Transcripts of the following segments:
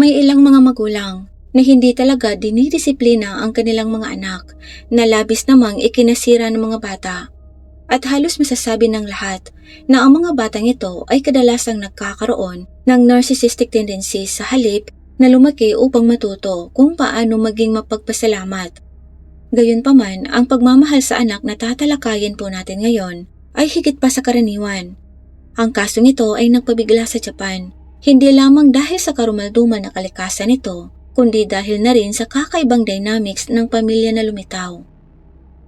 May ilang mga magulang na hindi talaga dinidisiplina ang kanilang mga anak na labis namang ikinasira ng mga bata. At halos masasabi ng lahat na ang mga batang ito ay kadalasang nagkakaroon ng narcissistic tendencies sa halip na lumaki upang matuto kung paano maging mapagpasalamat. Gayunpaman, ang pagmamahal sa anak na tatalakayin po natin ngayon ay higit pa sa karaniwan. Ang kasong ito ay nagpabigla sa Japan, hindi lamang dahil sa karumalduman na kalikasan nito, kundi dahil na rin sa kakaibang dynamics ng pamilya na lumitaw.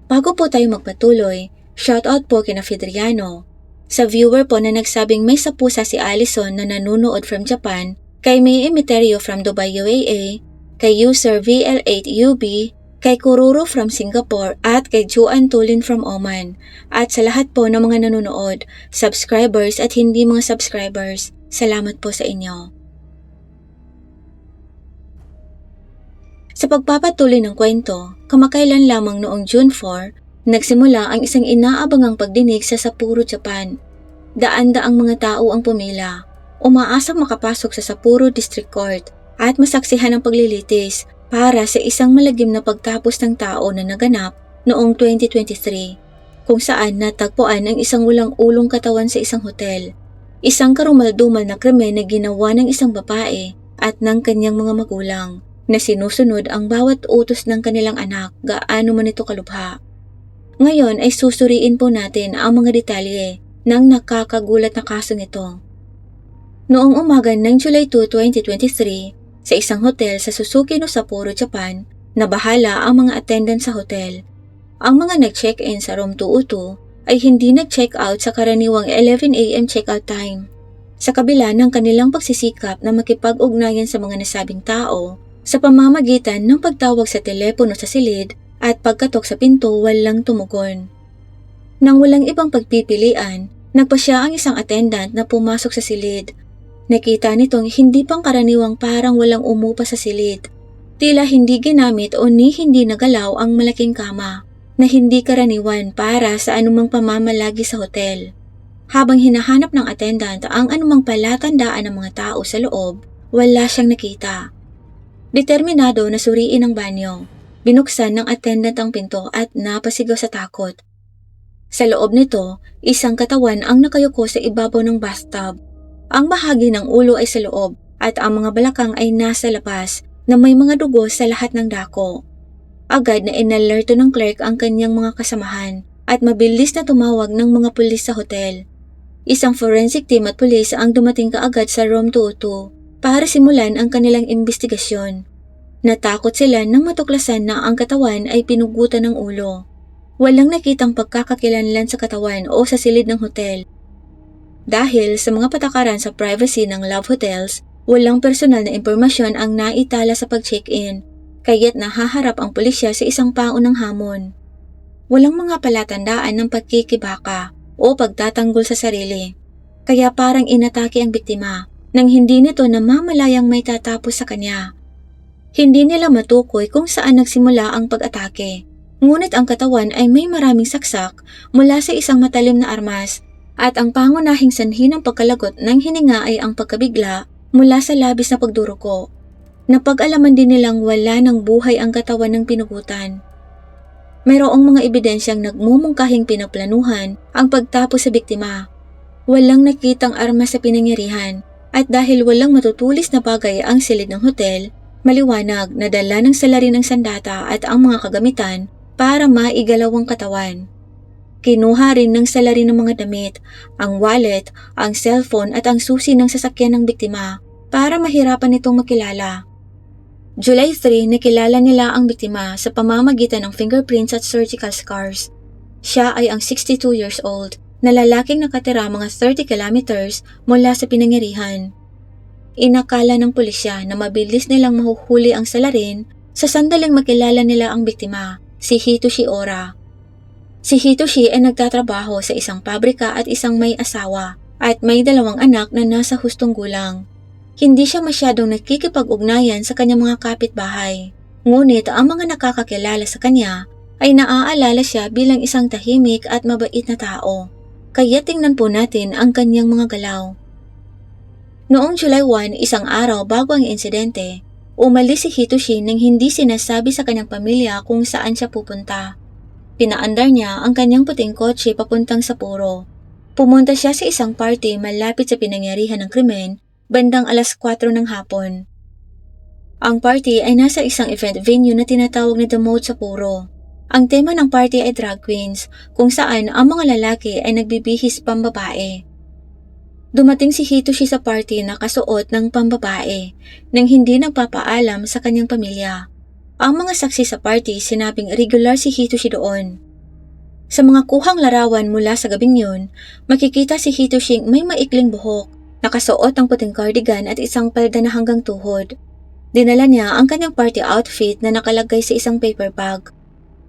Bago po tayo magpatuloy, shoutout po kina Fidriano. Sa viewer po na nagsabing may sapusa si Allison na nanunood from Japan, kay May Emiterio from Dubai UAE, kay user VL8UB, kay Kururo from Singapore at kay Juan Tulin from Oman. At sa lahat po ng mga nanonood, subscribers at hindi mga subscribers, salamat po sa inyo. Sa pagpapatuloy ng kwento, kamakailan lamang noong June 4, nagsimula ang isang inaabangang pagdinig sa Sapporo, Japan. Daan-daang mga tao ang pumila, umaasang makapasok sa Sapporo District Court at masaksihan ang paglilitis para sa isang malagim na pagtapos ng tao na naganap noong 2023, kung saan natagpuan ang isang walang-ulong katawan sa isang hotel. Isang karumaldumal na krimen na ginawa ng isang babae at ng kanyang mga magulang na sinusunod ang bawat utos ng kanilang anak gaano man ito kalubha. Ngayon ay susuriin po natin ang mga detalye ng nakakagulat na kasong ito. Noong umaga ng July 2, 2023, sa isang hotel sa Suzuki no Sapporo, Japan, nabahala ang mga attendant sa hotel. Ang mga nag-check-in sa room 202 ay hindi nag-check-out sa karaniwang 11 AM check-out time. Sa kabila ng kanilang pagsisikap na makipag-ugnayan sa mga nasabing tao, sa pamamagitan ng pagtawag sa telepono sa silid at pagkatok sa pinto, walang tumugon. Nang walang ibang pagpipilian, nagpasya ang isang attendant na pumasok sa silid. Nakita nitong hindi pangkaraniwang parang walang umupa sa silid. Tila hindi ginamit o hindi nagalaw ang malaking kama na hindi karaniwan para sa anumang pamamalagi sa hotel. Habang hinahanap ng attendant ang anumang palatandaan ng mga tao sa loob, wala siyang nakita. Determinado na suriin ang banyo, binuksan ng attendant ang pinto at napasigaw sa takot. Sa loob nito, isang katawan ang nakayuko sa ibabaw ng bathtub. Ang bahagi ng ulo ay sa loob at ang mga balakang ay nasa labas na may mga dugo sa lahat ng dako. Agad na inalerto ng clerk ang kanyang mga kasamahan at mabilis na tumawag ng mga pulis sa hotel. Isang forensic team at pulis ang dumating kaagad sa room 202 para simulan ang kanilang investigasyon. Natakot sila nang matuklasan na ang katawan ay pinugutan ng ulo. Walang nakitang pagkakakilanlan sa katawan o sa silid ng hotel. Dahil sa mga patakaran sa privacy ng love hotels, walang personal na impormasyon ang naitala sa pag-check-in, kaya't nahaharap ang pulisya sa isang paunang hamon. Walang mga palatandaan ng pagkikibaka o pagtatanggol sa sarili, kaya parang inatake ang biktima nang hindi nito namamalayang may tatapos sa kanya. Hindi nila matukoy kung saan nagsimula ang pag-atake, ngunit ang katawan ay may maraming saksak mula sa isang matalim na armas at ang pangunahing sanhi ng pagkalagot ng hininga ay ang pagkabigla mula sa labis na pagduruko. Napag-alaman din nilang wala ng buhay ang katawan ng pinugutan. Mayroong mga ebidensyang nagmumungkahing pinaplanuhan ang pagtapos sa biktima. Walang nakitang armas sa pinangyarihan at dahil walang matutulis na bagay ang silid ng hotel, maliwanag na dala ng salarin ng sandata at ang mga kagamitan para maigalaw ang katawan. Kinuha rin ng salarin ng mga damit, ang wallet, ang cellphone at ang susi ng sasakyan ng biktima para mahirapan itong makilala. July 3, nakilala nila ang biktima sa pamamagitan ng fingerprints at surgical scars. Siya ay ang 62 years old na lalaking nakatira mga 30 kilometers mula sa pinangyarihan. Inakala ng pulisya na mabilis nilang mahuhuli ang salarin sa sandaling makilala nila ang biktima, si Hitoshi Ora. Si Hitoshi ay nagtatrabaho sa isang pabrika at isang may asawa at may 2 anak na nasa hustong gulang. Hindi siya masyadong nakikipag-ugnayan sa kanyang mga kapitbahay, ngunit ang mga nakakakilala sa kanya ay naaalala siya bilang isang tahimik at mabait na tao. Kaya tingnan po natin ang kanyang mga galaw. Noong July 1, isang araw bago ang insidente, umalis si Hitoshi nang hindi sinasabi sa kanyang pamilya kung saan siya pupunta. Pinaandar niya ang kanyang puting kotse papuntang Sapporo. Pumunta siya sa isang party malapit sa pinangyarihan ng krimen, bandang alas 4 ng hapon. Ang party ay nasa isang event venue na tinatawag na The Moat Sapporo. Ang tema ng party ay drag queens, kung saan ang mga lalaki ay nagbibihis pambabae. Dumating si Hitoshi sa party na kasuot ng pambabae, nang hindi nagpapaalam sa kanyang pamilya. Ang mga saksi sa party sinabing regular si Hitoshi doon. Sa mga kuhang larawan mula sa gabing yun, makikita si Hitoshi may maikling buhok, nakasuot ang puting cardigan at isang palda na hanggang tuhod. Dinala niya ang kanyang party outfit na nakalagay sa isang paper bag.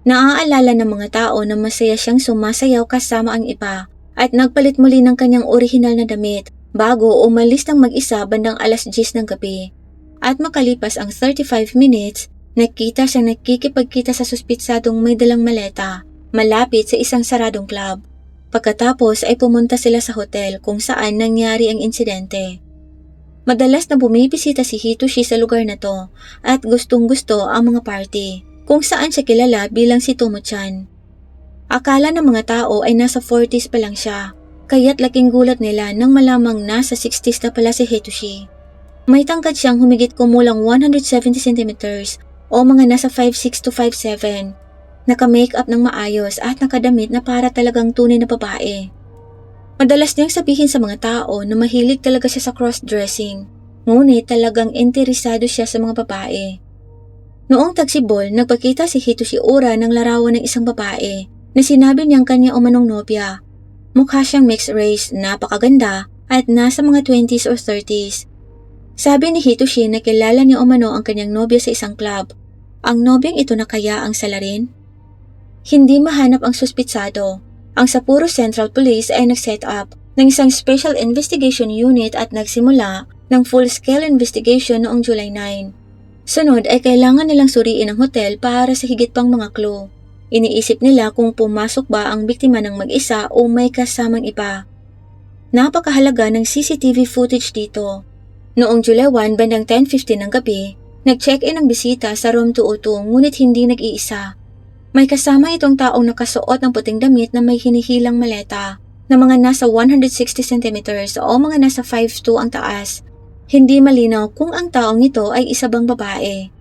Naaalala ng mga tao na masaya siyang sumasayaw kasama ang iba at nagpalit muli ng kanyang orihinal na damit bago umalis ng mag-isa bandang alas 10 ng gabi. At makalipas ang 35 minutes, nakita siyang nakikipagkita sa suspitsadong may dalang maleta malapit sa isang saradong club. Pagkatapos ay pumunta sila sa hotel kung saan nangyari ang insidente. Madalas na bumibisita si Hitoshi sa lugar na to at gustong-gusto ang mga party, kung saan siya kilala bilang si Tomo-chan. Akala ng mga tao ay nasa 40s pa lang siya, kaya't laking gulat nila nang malamang nasa 60s na pala si Hitoshi. May tangkad siyang humigit kumulang 170 cm o mga nasa 5'6 to 5'7". Naka-makeup ng maayos at nakadamit na para talagang tunay na babae. Madalas niyang sabihin sa mga tao na mahilig talaga siya sa cross-dressing, ngunit talagang interesado siya sa mga babae. Noong tagsibol, nagpakita si Hitoshi Ura ng larawan ng isang babae na sinabi niyang kanya umanong nobya. Mukha siyang mixed race, napakaganda at nasa mga 20s or 30s. Sabi ni Hitoshi na kilala niya umano ang kanyang nobya sa isang club. Ang nobyang ito na kaya ang salarin? Hindi mahanap ang suspitsado. Ang Sapporo Central Police ay nag-set up ng isang Special Investigation Unit at nagsimula ng full-scale investigation noong July 9. Sunod ay kailangan nilang suriin ang hotel para sa higit pang mga clue. Iniisip nila kung pumasok ba ang biktima ng mag-isa o may kasamang iba. Napakahalaga ng CCTV footage dito. Noong July 1 bandang 10:15 ng gabi, nag-check-in ang bisita sa room 202 ngunit hindi nag-iisa. May kasama itong taong nakasuot ng puting damit na may hinihilang maleta na mga nasa 160 cm o mga nasa 5'2" ang taas. Hindi malinaw kung ang taong ito ay isa bang babae.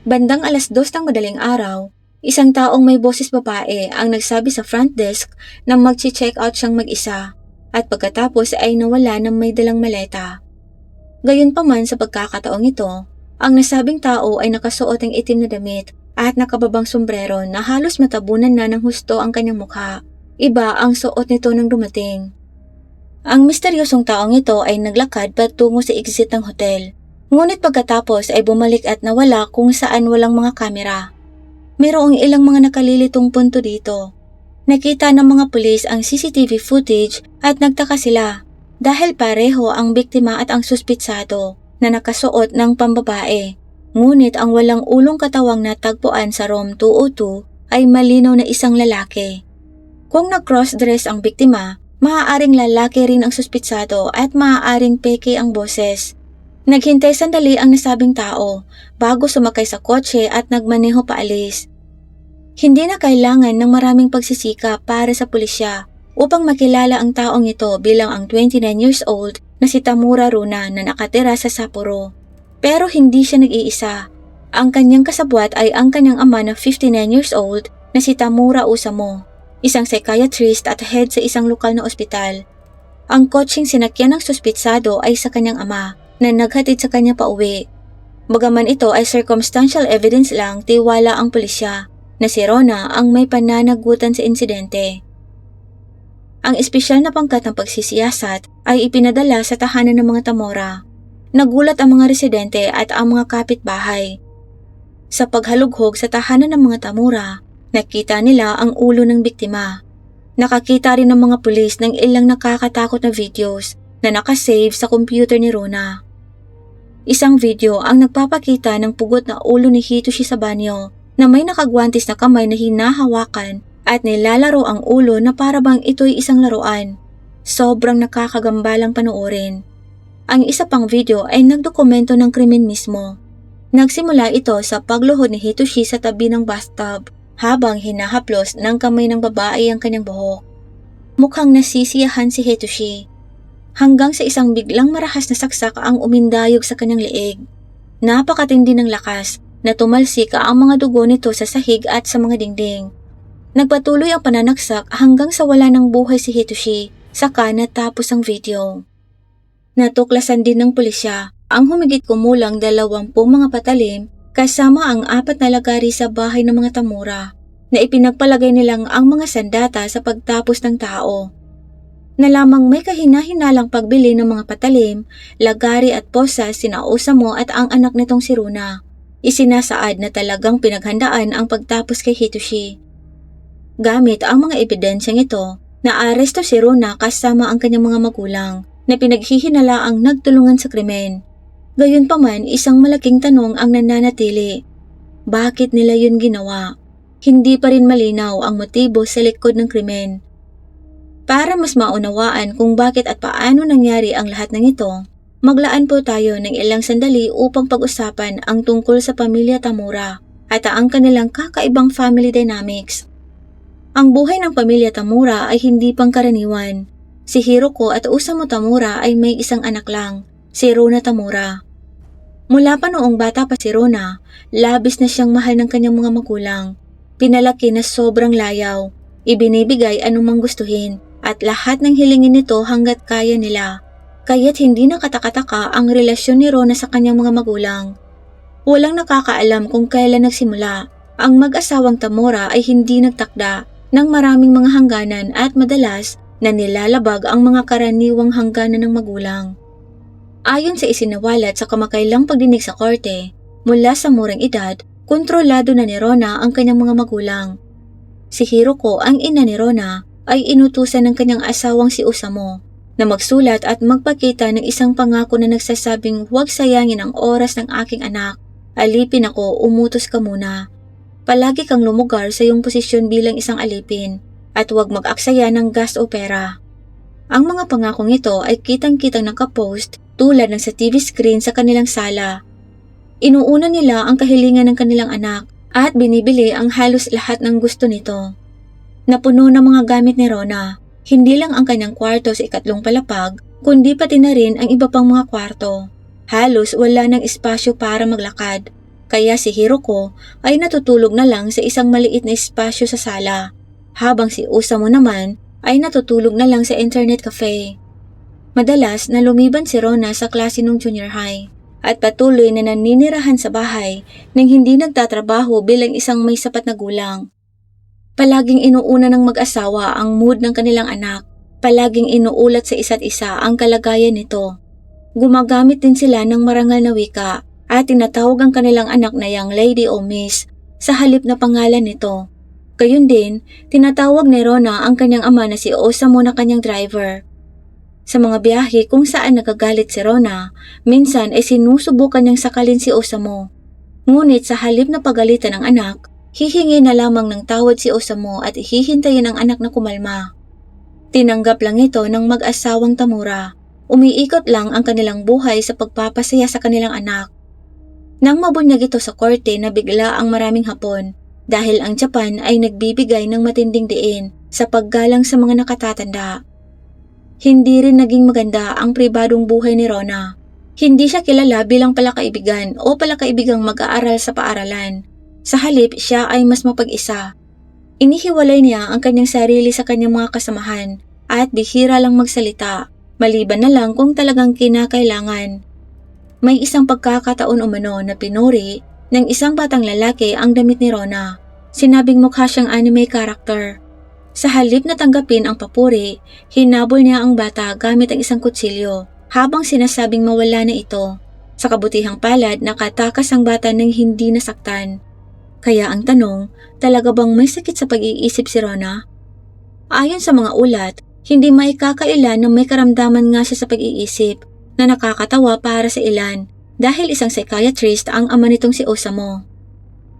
Bandang alas 2 ng madaling araw, isang taong may boses babae ang nagsabi sa front desk na mag-check out siyang mag-isa at pagkatapos ay nawala ng may dalang maleta. Gayunpaman sa pagkakataong ito, ang nasabing tao ay nakasuot ng itim na damit at nakababang sombrero na halos matabunan na ng husto ang kanyang mukha. Iba ang suot nito nang dumating. Ang misteryosong taong ito ay naglakad patungo sa exit ng hotel. Ngunit pagkatapos ay bumalik at nawala kung saan walang mga kamera. Mayroong ilang mga nakalilitong punto dito. Nakita ng mga pulis ang CCTV footage at nagtaka sila dahil pareho ang biktima at ang suspitsado na nakasuot ng pambabae. Ngunit ang walang ulong katawang natagpuan sa room 202 ay malinaw na isang lalaki. Kung nag-cross-dress ang biktima, maaaring lalaki rin ang suspitsado at maaaring peke ang boses. Naghintay sandali ang nasabing tao bago sumakay sa kotse at nagmaneho paalis. Hindi na kailangan ng maraming pagsisikap para sa pulisya upang makilala ang taong ito bilang ang 29 years old na si Tamura Runa na nakatira sa Sapporo. Pero hindi siya nag-iisa. Ang kanyang kasabwat ay ang kanyang ama na 59 years old na si Tamura Usamo, isang psychiatrist at head sa isang lokal na ospital. Ang kotseng sinakyan ng suspitsado ay sa kanyang ama na naghatid sa kanya pauwi. Bagaman ito ay circumstantial evidence lang, tiwala ang pulisya na si Rona ang may pananagutan sa insidente. Ang espesyal na pangkat ng pagsisiyasat ay ipinadala sa tahanan ng mga Tamura. Nagulat ang mga residente at ang mga kapitbahay. Sa paghalughog sa tahanan ng mga Tamura, nakita nila ang ulo ng biktima. Nakakita rin ng mga pulis ng ilang nakakatakot na videos na nakasave sa computer ni Rona. Isang video ang nagpapakita ng pugot na ulo ni Hitoshi sa banyo na may nakagwantis na kamay na hinahawakan at nilalaro ang ulo na parabang ito'y isang laruan. Sobrang nakakagambalang panoorin. Ang isa pang video ay nagdokumento ng krimen mismo. Nagsimula ito sa pagluhod ni Hitoshi sa tabi ng bathtub habang hinahaplos ng kamay ng babae ang kanyang buhok. Mukhang nasisiyahan si Hitoshi. Hanggang sa isang biglang marahas na saksak ang umindayog sa kanyang leeg. Napakatindi ng lakas na tumalsik ang mga dugo nito sa sahig at sa mga dingding. Nagpatuloy ang pananaksak hanggang sa wala ng buhay si Hitoshi, saka natapos ang video. Natuklasan din ng pulisya ang humigit kumulang 20 mga patalim kasama ang 4 na lagari sa bahay ng mga Tamura na ipinagpalagay nilang ang mga sandata sa pagtapos ng tao. Na lamang may kahina-hinalang pagbili ng mga patalim, lagari at posa sina Osamu at ang anak nitong si Runa. Isinasaad na talagang pinaghandaan ang pagtapos kay Hitoshi. Gamit ang mga ebidensyang ito, naaresto si Runa kasama ang kanyang mga magulang na pinaghihinalaang nagtulungan sa krimen. Gayunpaman, isang malaking tanong ang nananatili. Bakit nila yun ginawa? Hindi pa rin malinaw ang motibo sa likod ng krimen. Para mas maunawaan kung bakit at paano nangyari ang lahat ng ito, maglaan po tayo ng ilang sandali upang pag-usapan ang tungkol sa pamilya Tamura at ang kanilang kakaibang family dynamics. Ang buhay ng pamilya Tamura ay hindi pangkaraniwan. Si Hiroko at Osamu Tamura ay may isang anak lang, si Rona Tamura. Mula pa noong bata pa si Rona, labis na siyang mahal ng kanyang mga magulang. Pinalaki na sobrang layaw, ibinibigay anumang gustuhin at lahat ng hilingin nito hanggat kaya nila. Kaya't hindi nakatakataka ang relasyon ni Rona sa kanyang mga magulang. Walang nakakaalam kung kailan nagsimula. Ang mag-asawang Tamura ay hindi nagtakda ng maraming mga hangganan at madalas na nilalabag ang mga karaniwang hangganan ng magulang. Ayon sa isinawalat sa kamakailang pagdinig sa korte, mula sa murang edad, kontrolado na ni Rona ang kanyang mga magulang. Si Hiroko, ang ina ni Rona, ay inutusan ng kanyang asawang si Osamu na magsulat at magpakita ng isang pangako na nagsasabing huwag sayangin ang oras ng aking anak. Alipin ako, umutos ka muna. Palagi kang lumugar sa iyong posisyon bilang isang alipin at huwag mag-aksaya ng gas o pera. Ang mga pangakong ito ay kitang-kitang nakapost tulad ng sa TV screen sa kanilang sala. Inuuna nila ang kahilingan ng kanilang anak at binibili ang halos lahat ng gusto nito. Napuno ng mga gamit ni Rona, hindi lang ang kanyang kwarto sa ikatlong palapag, kundi pati na rin ang iba pang mga kwarto. Halos wala ng espasyo para maglakad. Kaya si Hiroko ay natutulog na lang sa isang maliit na espasyo sa sala, habang si Osamu naman ay natutulog na lang sa internet cafe. Madalas na lumiban si Rona sa klase ng junior high at patuloy na naninirahan sa bahay nang hindi nagtatrabaho bilang isang may sapat na gulang. Palaging inuuna ng mag-asawa ang mood ng kanilang anak, palaging inuulat sa isa't isa ang kalagayan nito. Gumagamit din sila ng marangal na wika at tinatawag ang kanilang anak na young lady o miss sa halip na pangalan nito. Gayun din, tinatawag ni Rona ang kanyang ama na si Osamu na kanyang driver. Sa mga biyahe kung saan nagagalit si Rona, minsan ay sinusubukan niyang sakalin si Osamu. Ngunit sa halip na pagalitan ng anak, hihingi na lamang ng tawad si Osamu at hihintayin ang anak na kumalma. Tinanggap lang ito ng mag-asawang Tamura. Umiikot lang ang kanilang buhay sa pagpapasaya sa kanilang anak. Nang mabunyag ito sa korte na bigla ang maraming Hapon dahil ang Japan ay nagbibigay ng matinding diin sa paggalang sa mga nakatatanda. Hindi rin naging maganda ang pribadong buhay ni Rona. Hindi siya kilala bilang palakaibigan o palakaibigang mag-aaral sa paaralan. Sa halip, siya ay mas mapag-isa. Inihiwalay niya ang kanyang sarili sa kanyang mga kasamahan at bihira lang magsalita, maliban na lang kung talagang kinakailangan. May isang pagkakataon umano na pinuri ng isang batang lalaki ang damit ni Rona. Sinabing mukha siyang anime character. Sa halip na tanggapin ang papuri, hinabol niya ang bata gamit ang isang kutsilyo habang sinasabing mawala na ito. Sa kabutihang palad, nakatakas ang bata nang hindi nasaktan. Kaya ang tanong, talaga bang may sakit sa pag-iisip si Rona? Ayon sa mga ulat, hindi maikakaila na may karamdaman nga siya sa pag-iisip na nakakatawa para sa ilan dahil isang psychiatrist ang ama nitong si Osamu.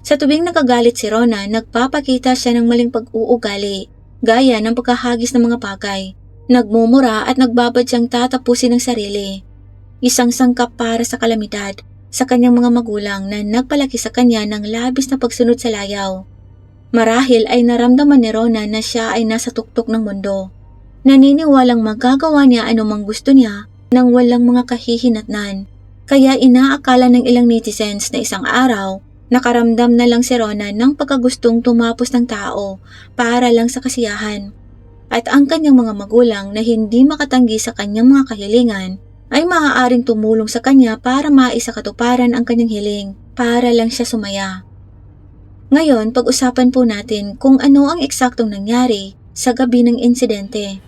Sa tuwing nakagalit si Rona, nagpapakita siya ng maling pag-uugali, gaya ng pagkahagis ng mga bagay, nagmumura at nagbabad siyang tatapusin ng sarili. isang sangkap para sa kalamidad sa kanyang mga magulang na nagpalaki sa kanya ng labis na pagsunod sa layaw. Marahil ay naramdaman ni Rona na siya ay nasa tuktok ng mundo. Naniniwalang magagawa niya anumang gusto niya nang walang mga kahihinatnan. Kaya inaakala ng ilang netizens na isang araw, nakaramdam na lang si Rona ng pagkagustong tumapos ng tao para lang sa kasiyahan. At ang kanyang mga magulang na hindi makatanggi sa kanyang mga kahilingan ay maaaring tumulong sa kanya para maisakatuparan ang kanyang hiling para lang siya sumaya. Ngayon, pag-usapan po natin kung ano ang eksaktong nangyari sa gabi ng insidente.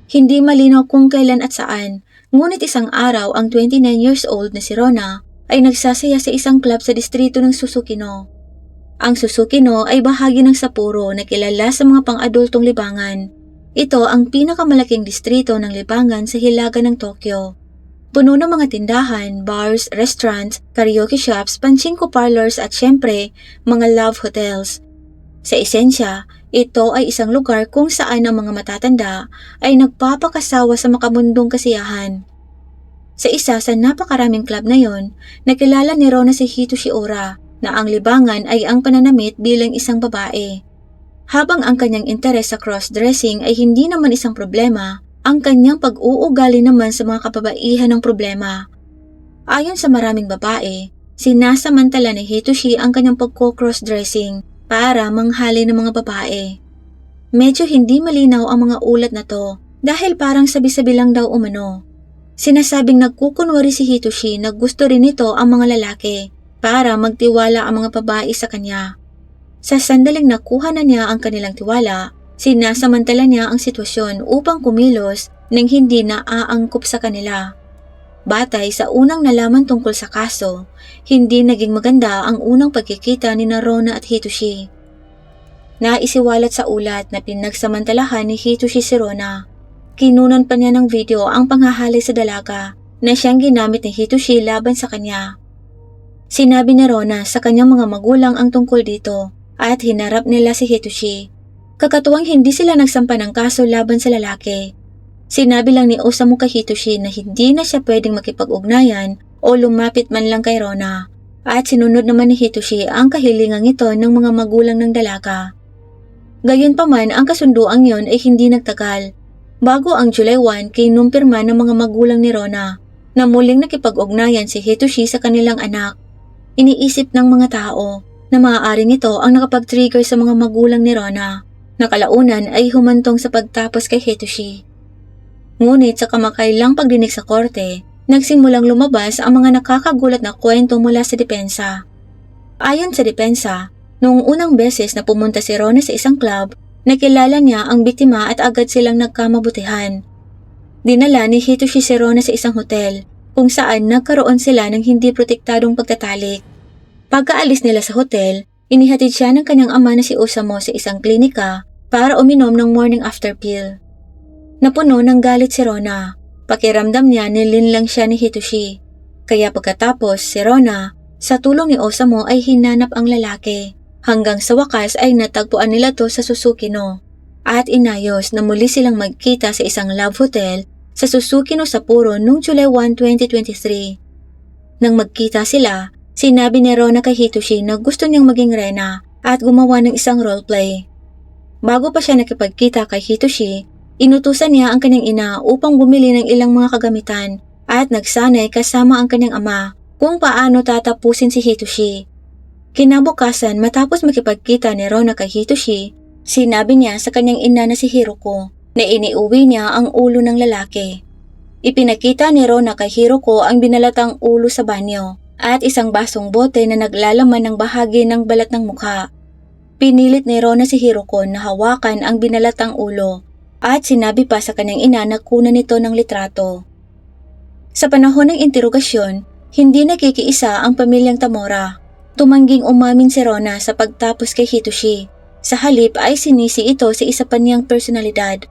Hindi malinaw kung kailan at saan, ngunit isang araw ang 29 years old na si Rona ay nagsasaya sa isang club sa distrito ng Susukino. Ang Susukino ay bahagi ng Sapporo na kilala sa mga pang-adultong libangan. Ito ang pinakamalaking distrito ng libangan sa hilaga ng Tokyo. Puno ng mga tindahan, bars, restaurants, karaoke shops, pachinko parlors at syempre, mga love hotels. Sa esensya, ito ay isang lugar kung saan ang mga matatanda ay nagpapakasawa sa makamundong kasiyahan. Sa isa sa napakaraming club na yon, nakilala ni Rona si Hitoshi Ora na ang libangan ay ang pananamit bilang isang babae. Habang ang kanyang interes sa cross-dressing ay hindi naman isang problema, ang kanyang pag-uugali naman sa mga kababaihan ng problema. Ayon sa maraming babae, sinasamantala ni Hitoshi ang kanyang pagko-cross-dressing para manghali ng mga babae. Medyo hindi malinaw ang mga ulat na to dahil parang sabi-sabi lang daw umano. Sinasabing nagkukunwari si Hitoshi na gusto rin nito ang mga lalaki para magtiwala ang mga babae sa kanya. Sa sandaling nakuha na niya ang kanilang tiwala, sinasamantala niya ang sitwasyon upang kumilos nang hindi naaangkop sa kanila. Batay sa unang nalaman tungkol sa kaso, hindi naging maganda ang unang pagkikita ni Rona at Hitoshi. Naisiwalat sa ulat na pinagsamantalahan ni Hitoshi si Rona. Kinunan pa niya ng video ang panghahali sa dalaga na siyang ginamit ni Hitoshi laban sa kanya. Sinabi ni Rona sa kanyang mga magulang ang tungkol dito at hinarap nila si Hitoshi. Kakatuwang hindi sila nagsampa ng kaso laban sa lalaki. Sinabi lang ni Osamu kay Hitoshi na hindi na siya pwedeng makipag-ugnayan o lumapit man lang kay Rona at sinunod naman ni Hitoshi ang kahilingang ito ng mga magulang ng dalaga. Gayunpaman ang kasunduang yon ay hindi nagtagal. Bago ang July 1, kinumpirma ng mga magulang ni Rona na muling nakipag-ugnayan si Hitoshi sa kanilang anak. Iniisip ng mga tao na maaaring ito ang nakapag-trigger sa mga magulang ni Rona. Nakalaunan ay humantong sa pagtapos kay Hitoshi. Ngunit sa kamakailang pagdinig sa korte, nagsimulang lumabas ang mga nakakagulat na kwento mula sa depensa. Ayon sa depensa, noong unang beses na pumunta si Rona sa isang club, nakilala niya ang biktima at agad silang nagkamabutihan. Dinala ni Hitoshi si Rona sa isang hotel kung saan nagkaroon sila ng hindi protektadong pagtatalik. Pagkaalis nila sa hotel, inihatid siya ng kanyang ama na si Osamu sa isang klinika para uminom ng morning after pill. Napuno ng galit si Rona. Pakiramdam niya nilinlang siya ni Hitoshi. Kaya pagkatapos si Rona, sa tulong ni Osamu ay hinanap ang lalaki. Hanggang sa wakas ay natagpuan nila to sa Susukino. At inayos na muli silang magkita sa isang love hotel sa Susukino Sapporo noong July 1, 2023. Nang magkita sila, sinabi ni Rona kay Hitoshi na gusto niyang maging rena at gumawa ng isang roleplay. Bago pa siya nakipagkita kay Hitoshi, inutusan niya ang kanyang ina upang bumili ng ilang mga kagamitan at nagsanay kasama ang kanyang ama kung paano tatapusin si Hitoshi. Kinabukasan matapos makipagkita ni Rona kay Hitoshi, sinabi niya sa kanyang ina na si Hiroko na iniuwi niya ang ulo ng lalaki. Ipinakita ni Rona kay Hiroko ang binalatang ulo sa banyo at isang basong bote na naglalaman ng bahagi ng balat ng mukha. Pinilit ni Rona si Hiroko na hawakan ang binalatang ulo at sinabi pa sa kanyang ina na kunan nito ng litrato. Sa panahon ng interogasyon, hindi nakikiisa ang pamilyang Tamora. Tumangging umamin si Rona sa pagtapos kay Hitoshi. Sa halip ay sinisi ito sa isa pa niyang personalidad.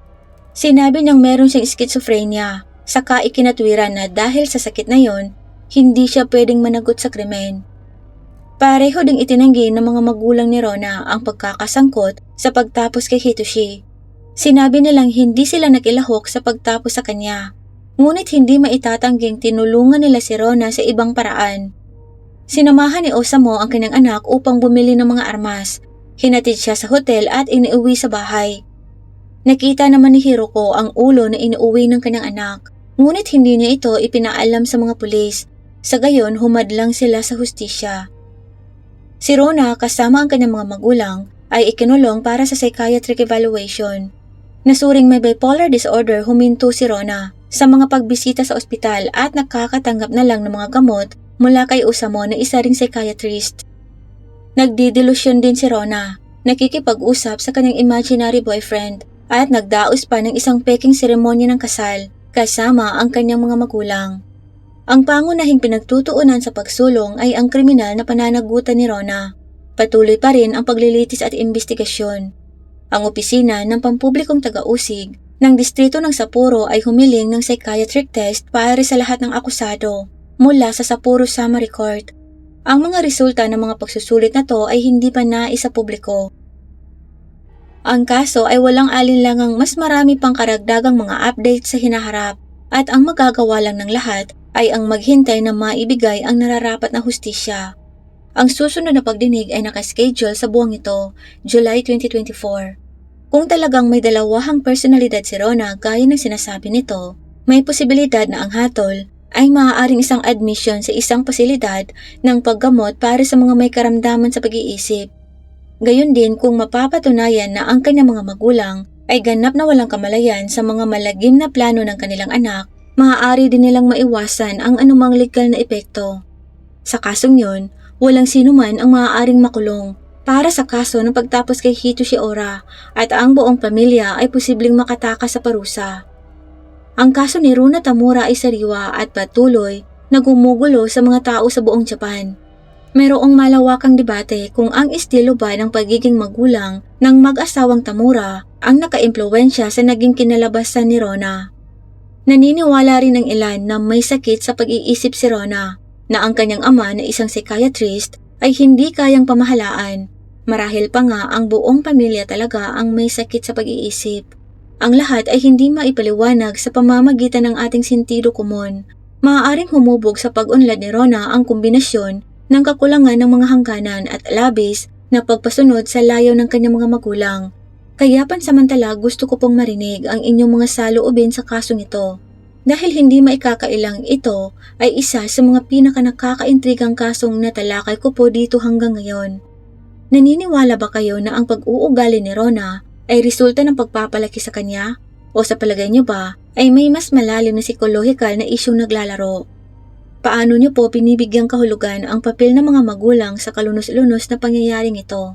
Sinabi niyang meron siyang schizophrenia, saka ikinatwiran na dahil sa sakit na yon, hindi siya pwedeng managot sa krimen. Pareho ding itinanggi ng mga magulang ni Rona ang pagkakasangkot sa pagtapos kay Hitoshi. Sinabi nilang hindi sila nakilahok sa pagtapos sa kanya. Ngunit hindi maitatangging tinulungan nila si Rona sa ibang paraan. Sinamahan ni Osamu ang kanyang anak upang bumili ng mga armas. Hinatid siya sa hotel at iniuwi sa bahay. Nakita naman ni Hiroko ang ulo na inuuwi ng kanyang anak, ngunit hindi niya ito ipinaalam sa mga pulis. Sa gayon, humadlang sila sa hustisya. Si Rona kasama ang kanyang mga magulang ay ikinulong para sa psychiatric evaluation. Nasuring may bipolar disorder, huminto si Rona sa mga pagbisita sa ospital at nakakatanggap na lang ng mga gamot mula kay Osamu na isa ring psychiatrist. Nagdidelusyon din si Rona, nakikipag-usap sa kanyang imaginary boyfriend at nagdaos pa ng isang peking seremonya ng kasal kasama ang kanyang mga magulang. Ang pangunahing pinagtutuunan sa pagsulong ay ang kriminal na pananagutan ni Rona. Patuloy pa rin ang paglilitis at imbestigasyon. Ang opisina ng pampublikong taga-usig ng distrito ng Sapporo ay humiling ng psychiatric test para sa lahat ng akusado mula sa Sapporo Summary Court. Ang mga resulta ng mga pagsusulit na to ay hindi pa nais sa publiko. Ang kaso ay walang alinlangang mas marami pang karagdagang mga updates sa hinaharap at ang magagawa lang ng lahat ay ang maghintay na maibigay ang nararapat na hustisya. Ang susunod na pagdinig ay nakaschedule sa buwang ito, July 2024. Kung talagang may dalawahang personalidad si Rona gaya ng sinasabi nito, may posibilidad na ang hatol ay maaaring isang admission sa isang pasilidad ng paggamot para sa mga may karamdaman sa pag-iisip. Gayon din kung mapapatunayan na ang kanyang mga magulang ay ganap na walang kamalayan sa mga malagim na plano ng kanilang anak, maaari din nilang maiwasan ang anumang legal na epekto. Sa kasong yun, walang sinuman ang maaaring makulong para sa kaso ng pagtapos kay Hitoshi Ora at ang buong pamilya ay posibleng makatakas sa parusa. Ang kaso ni Runa Tamura ay sariwa at patuloy na gumugulo sa mga tao sa buong Japan. Mayroong malawakang debate kung ang estilo ba ng pagiging magulang ng mag-asawang Tamura ang nakaimpluwensya sa naging kinalabasan ni Rona. Naniniwala rin ang ilan na may sakit sa pag-iisip si Rona, na ang kanyang ama na isang psychiatrist ay hindi kayang pamahalaan. Marahil pa nga ang buong pamilya talaga ang may sakit sa pag-iisip. Ang lahat ay hindi maipaliwanag sa pamamagitan ng ating sentido komon. Maaaring humubog sa pag-unlad ni Rona ang kombinasyon ng kakulangan ng mga hangganan at labis na pagpasunod sa layaw ng kanyang mga magulang. Kaya pansamantala gusto ko pong marinig ang inyong mga saloobin sa kasong ito. Dahil hindi maikakailang ito ay isa sa mga pinaka-nakakaintrigang kasong natalakay ko po dito hanggang ngayon. Naniniwala ba kayo na ang pag-uugali ni Rona ay resulta ng pagpapalaki sa kanya? O sa palagay niyo ba ay may mas malalim na psikolohikal na isyong naglalaro? Paano niyo po binibigyang kahulugan ang papel ng mga magulang sa kalunos-lunos na pangyayaring ito?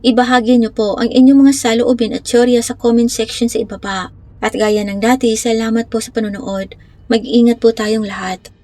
Ibahagi niyo po ang inyong mga saloobin at teorya sa comment section sa ibaba. At gaya ng dati, salamat po sa panonood. Mag-ingat po tayong lahat.